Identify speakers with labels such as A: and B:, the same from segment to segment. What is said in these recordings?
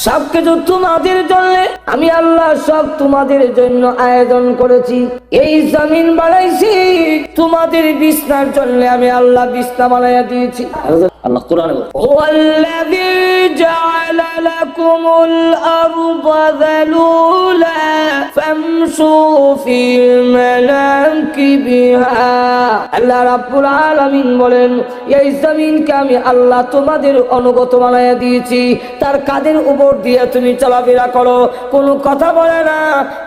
A: সবকিছু তোমাদের জন্য, আমি আল্লাহ সব তোমাদের জন্য আয়োজন করেছি। এই জমিন বানাইছি তোমাদের বিছনার জন্য, আমি আল্লাহ বিছনা বানাইয়া দিয়েছি। আল্লাহ কোরআনে বলে, ওয়াল্লাযী জাআলা লাকুমুল আরদা যালুলা ফামশু ফি মানাকিবিহা। আল্লাহ রাব্বুল আলামিন বলেন, এই জমিনকে আমি আল্লাহ তোমাদের অনুগত বানাইয়া দিয়েছি। তার কাদের উপর দিয়ে তুমি চলাফেরা করো, কোনো কথা বলে না।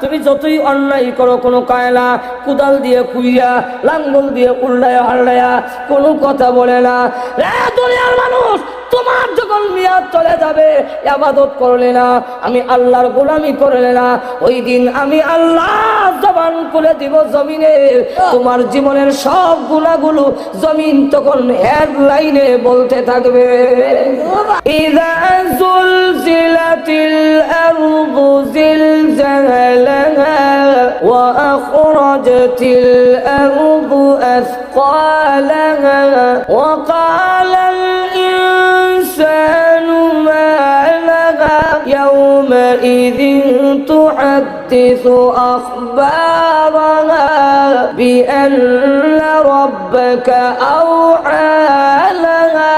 A: তুমি যতই অন্যায় করো, কোনো কায়লা কুদাল দিয়ে কুইয়া, লাঙ্গল দিয়ে উল্লায়া হাল্লায়া, কোনো কথা বলে না। দুনিয়ার মানুষ, তোমার যখন মেয়াদ চলে যাবে, ইবাদত করলে না, আমি আল্লাহর গোলামি করলে না, ওই দিন আমি আল্লাহ জবান খুলে দিব জমিনে। তোমার জীবনের সব গুনাহগুলো জমিন তখন হেডলাইনে বলতে থাকবে, ইযা যুলজিলাতিল আরদু জিলজালাহা ওয়া আখরাজাতিল আরদু আসকালাহা ওয়া ক্বালাল ইনসানু মা লাহা ইয়াওমাইযিন তুহাদ্দিসু আখবারাহা বিআন্না রাব্বাকা আওআ লাহা।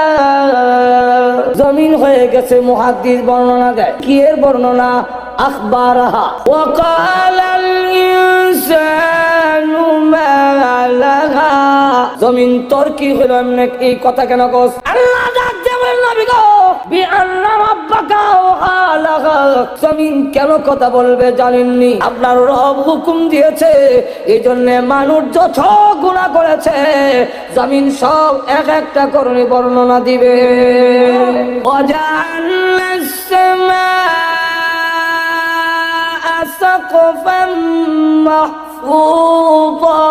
A: জমিন হয়ে গেছে, মুহাদ্দিস বর্ণনা দেয়, কি এর বর্ণনা? আখবারাহা ওয়া ক্বালাল ইনসানু মা লাহা। জমিন তোর কি হলো, এই কথা কেন কস? আল্লাহ ডাক দিয়ে বলেন, নবী গো, বিআন্না রাব্বাকা আওআ লাহা। জমিন কেন কথা বলবে জানেননি? আপনার রব হুকুম দিয়েছে, এই জন্য মানুষ যত গুনাহ করেছে জমিন সব এক একটা করে বর্ণনা দিবে। ওয়াজআলনাস সামাআ সাকফাম মাহফুযা